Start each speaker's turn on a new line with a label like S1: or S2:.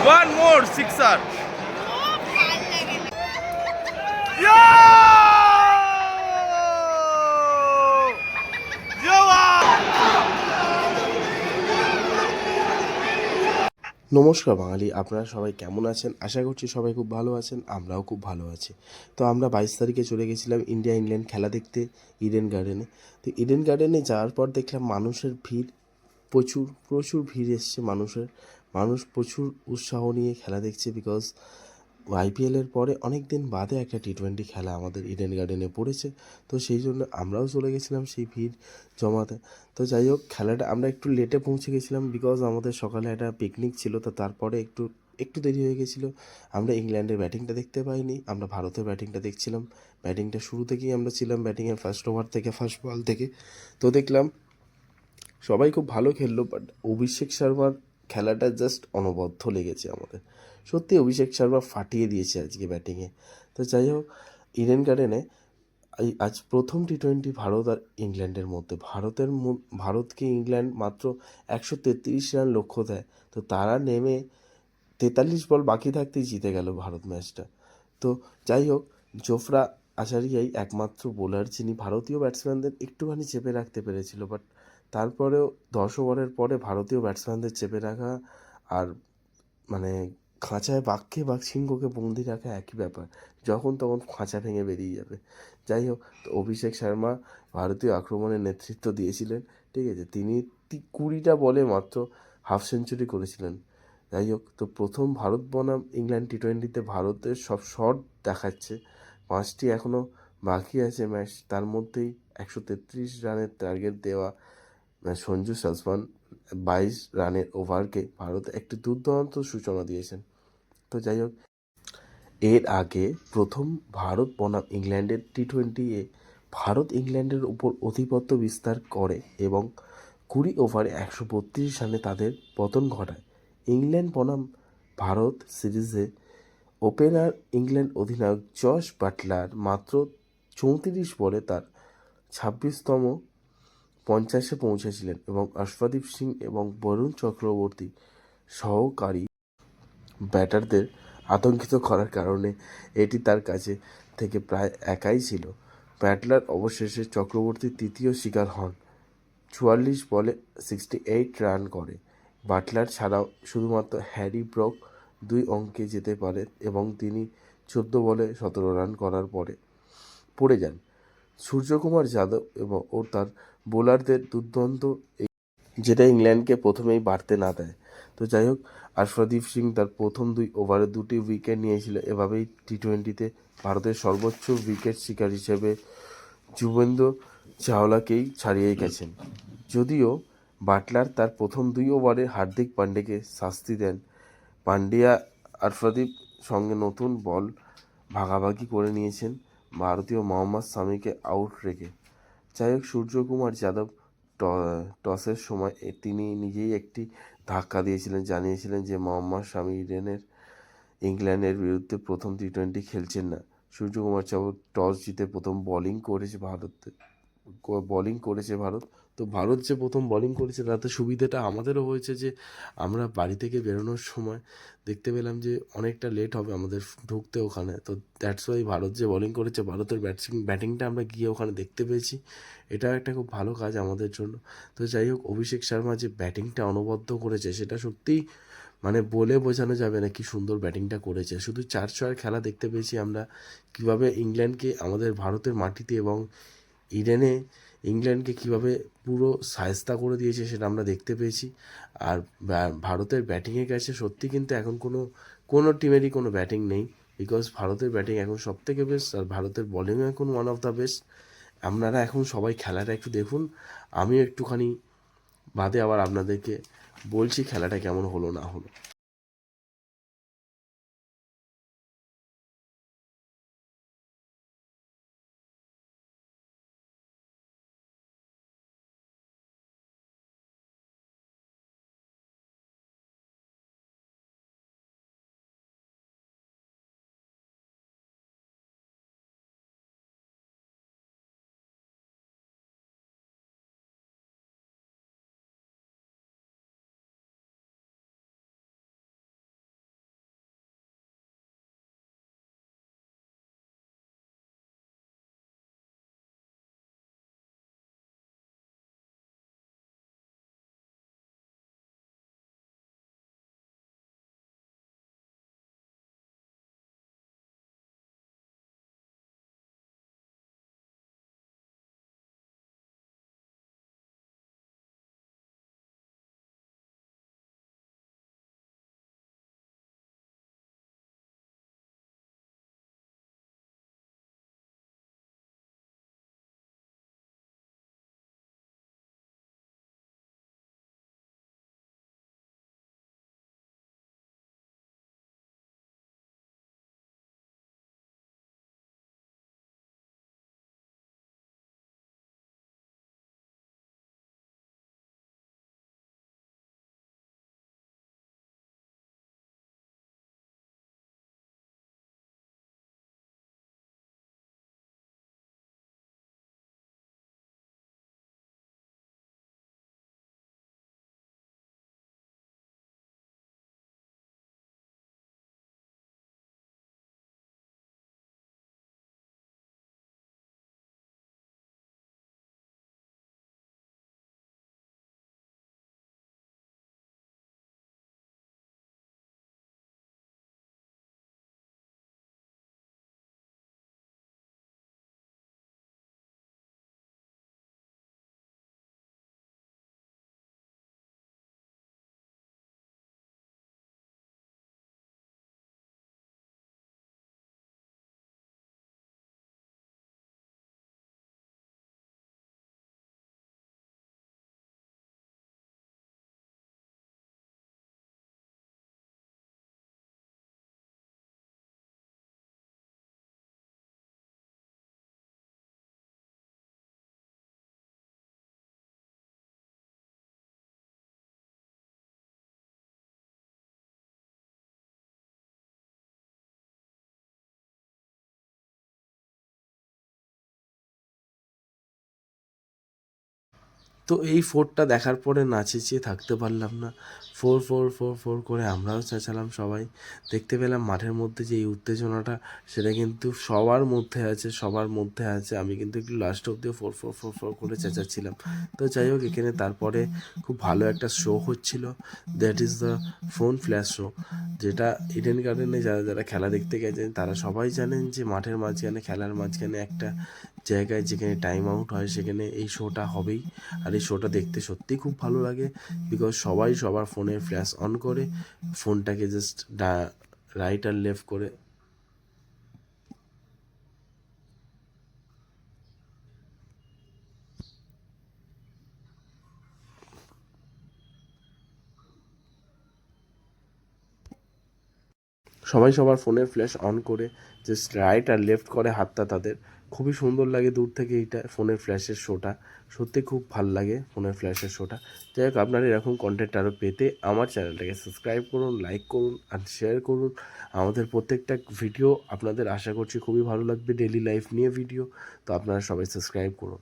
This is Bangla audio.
S1: One more sixer. Yo!
S2: নমস্কার বাঙালি, আপনারা সবাই কেমন আছেন? আশা করছি সবাই খুব ভালো আছেন, আমরাও খুব ভালো আছি। তো আমরা 22 তারিখে চলে গেছিলাম ইন্ডিয়া ইংল্যান্ড খেলা দেখতে ইডেন গার্ডেনে। তো ইডেন গার্ডেনে যাওয়ার পর দেখলাম মানুষের ভিড়, প্রচুর প্রচুর ভিড় এসছে মানুষের। মানুষ প্রচুর উৎসাহ নিয়ে খেলা দেখছে, বিকজ আইপিএলের পরে অনেক দিন বাদে একটা টি-20 খেলা আমাদের ইডেন গার্ডেনে পড়েছে। তো সেই জন্য আমরাও চলে গেছিলাম সেই ভিড় জমাতে। তো যাই হোক, খেলাটা আমরা একটু লেটে পৌঁছে গেছিলাম, বিকজ আমাদের সকালে একটা পিকনিক ছিল। তো তারপরে একটু একটু দেরি হয়ে গেছিলো। আমরা ইংল্যান্ডের ব্যাটিংটা দেখতে পাইনি, আমরা ভারতের ব্যাটিংটা দেখছিলাম। ব্যাটিংটা শুরু থেকেই আমরা ছিলাম ব্যাটিংয়ের ফার্স্ট ওভার থেকে, ফার্স্ট বল থেকে। তো দেখলাম সবাই খুব ভালো খেললো, বাট অভিষেক শর্মার খেলাটা জাস্ট অনবদ্য লেগেছে আমাদের। সত্যি অভিষেক শর্মা ফাটিয়ে দিয়েছে আজকে ব্যাটিংয়ে। তো যাই হোক, ইডেন গার্ডেনে আজ প্রথম টি-20 ভারত আর ইংল্যান্ডের মধ্যে। ভারতকে ইংল্যান্ড মাত্র 133 রান লক্ষ্য দেয়। তো তারা নেমে 43 বল বাকি থাকতেই জিতে গেল ভারত ম্যাচটা। তো যাই হোক, জোফরা আচারিয়াই একমাত্র বোলার যিনি ভারতীয় ব্যাটসম্যানদের একটুখানি চেপে রাখতে পেরেছিল। বাট তারপরেও 10 ওভারের পরে ভারতীয় ব্যাটসম্যানদের চেপে রাখা আর মানে খাঁচায় বাঘকে বাঘ সিংহকে বন্দি রাখা একই ব্যাপার, যখন তখন খাঁচা ভেঙে বেরিয়ে যাবে। যাই হোক, তো অভিষেক শর্মা ভারতীয় আক্রমণের নেতৃত্ব দিয়েছিলেন। ঠিক আছে, তিনি 20টা বলে মাত্র হাফ সেঞ্চুরি করেছিলেন। যাই হোক, তো প্রথম ভারত বনাম ইংল্যান্ড টি-20তে ভারতের সব শট দেখাচ্ছে। 5টি এখনও বাকি আছে ম্যাচ, তার মধ্যেই 133 রানের টার্গেট দেওয়া সঞ্জু সালমান 22 রানের ওভারকে ভারত একটি দুর্দান্ত সূচনা দিয়েছেন। তো যাই হোক, এর আগে প্রথম ভারত বনাম ইংল্যান্ডের টি-20-এ ভারত ইংল্যান্ডের উপর আধিপত্য বিস্তার করে এবং 20 ওভারে 132 রানে তাদের পতন ঘটায়। ইংল্যান্ড বনাম ভারত সিরিজে ওপেনার ইংল্যান্ড অধিনায়ক জস বাটলার মাত্র 34 বলে তার 26তম 50-এ পৌঁছেছিলেন এবং অর্শদীপ সিং এবং বরুণ চক্রবর্তী সহকারী ব্যাটারদের আতঙ্কিত করার কারণে এটি তার কাছে থেকে প্রায় একাই ছিল। বাটলার অবশেষে চক্রবর্তীর তৃতীয় শিকার হন, 44 বলে 68 রান করে। বাটলার ছাড়াও শুধুমাত্র হ্যারি ব্রুক 2 অঙ্কে যেতে পারে এবং তিনি 14 বলে 17 রান করার পরে পড়ে যান। সূর্যকুমার যাদব এবং ও তার বোলারদের দুর্দান্ত, যেটা ইংল্যান্ডকে প্রথমেই বাড়তে না দেয়। তো যাই হোক, অর্শদীপ সিং তার প্রথম 2 ওভারে 2টি উইকেট নিয়েছিল। এভাবেই টি-20তে ভারতের সর্বোচ্চ উইকেট শিকার হিসেবে যুজবেন্দ্র চাওলাকেই ছাড়িয়ে গেছেন। যদিও বাটলার তার প্রথম 2 ওভারে হার্দিক পান্ডেকে শাস্তি দেন, পান্ডিয়া অর্শদীপ সঙ্গে নতুন বল ভাগাভাগি করে নিয়েছেন ভারতীয় মোহাম্মদ শামিকে আউট রেখে। যাই হোক, সূর্যকুমার যাদব টসের সময় তিনি নিজেই একটি ধাক্কা দিয়েছিলেন, জানিয়েছিলেন যে মোহাম্মদ শামি ইংল্যান্ডের বিরুদ্ধে প্রথম টি-20 খেলছেন না। সূর্যকুমার যাদব টস জিতে প্রথম বোলিং করেছে ভারত। তো ভারত যে প্রথম বোলিং করেছে তাতে সুবিধাটা আমাদেরও হয়েছে যে আমরা বাড়ি থেকে বেরোনোর সময় দেখতে পেলাম যে অনেকটা লেট হবে আমাদের ঢুকতে ওখানে। তো দ্যাটস ওয়াই ভারত যে বোলিং করেছে, ভারতের ব্যাটিংটা আমরা গিয়ে ওখানে দেখতে পেয়েছি। এটাও একটা খুব ভালো কাজ আমাদের জন্য। তো যাই হোক, অভিষেক শর্মা যে ব্যাটিংটা অনবদ্য করেছে সেটা সত্যিই মানে বলে বোঝানো যাবে না কি সুন্দর ব্যাটিংটা করেছে। শুধু 4-6 খেলা দেখতে পেয়েছি আমরা, কীভাবে ইংল্যান্ডকে আমাদের ভারতের মাটিতে এবং ইডেনে ইংল্যান্ডকে কীভাবে পুরো শায়েস্তা করে দিয়েছে সেটা আমরা দেখতে পেয়েছি। আর ভারতের ব্যাটিংয়ের কাছে সত্যি কিন্তু এখন কোনো টিমেরই কোনো ব্যাটিং নেই, বিকজ ভারতের ব্যাটিং এখন সবথেকে বেস্ট আর ভারতের বোলিংও এখন ওয়ান অফ দ্য বেস্ট। আপনারা এখন সবাই খেলাটা একটু দেখুন, আমিও একটুখানি বাদে আবার আপনাদেরকে বলছি খেলাটা কেমন হলো না হলো। তো এই ফোরটা দেখার পরে না চেঁচিয়ে থাকতে পারলাম না। ফোর ফোর ফোর ফোর করে আমরাও চেঁচালাম সবাই। দেখতে পেলাম মাঠের মধ্যে যে এই উত্তেজনাটা, সেটা কিন্তু সবার মধ্যে আছে, সবার মধ্যে আছে। আমি কিন্তু একটু লাস্ট অব্দিও ফোর ফোর ফোর ফোর করে চেঁচাচ্ছিলাম। তো যাই হোক, এখানে তারপরে খুব ভালো একটা শো হচ্ছিল, that is the phone flash show, যেটা ইডেন গার্ডেনে যারা যারা খেলা দেখতে গেছেন তারা সবাই জানেন যে মাঠের মাঝখানে, খেলার মাঝখানে একটা জায়গায় যেখানে টাইম আউট হয়, সেখানে এই শোটা হবেই। আর এই শোটা দেখতে সত্যিই খুব ভালো লাগে, বিকজ সবাই সবার ফোনের ফ্ল্যাশ অন করে ফোনটাকে জাস্ট রাইট আর লেফট করে সবাই সবার ফোনের ফ্ল্যাশ অন করে জাস্ট রাইট আর লেফট করে হাতটা তাদের। খুবই সুন্দর লাগে দূর থেকে এইটা ফোনের ফ্ল্যাশের শোটা, সত্যি খুব ভাল লাগে ফোনের ফ্ল্যাশের শোটা। যাই হোক, আপনারা এরকম কন্টেন্ট আরও পেতে আমার চ্যানেলটাকে সাবস্ক্রাইব করুন, লাইক করুন আর শেয়ার করুন। আমাদের প্রত্যেকটা ভিডিও আপনাদের আশা করছি খুবই ভালো লাগবে, ডেলি লাইফ নিয়ে ভিডিও। তো আপনারা সবাই সাবস্ক্রাইব করুন।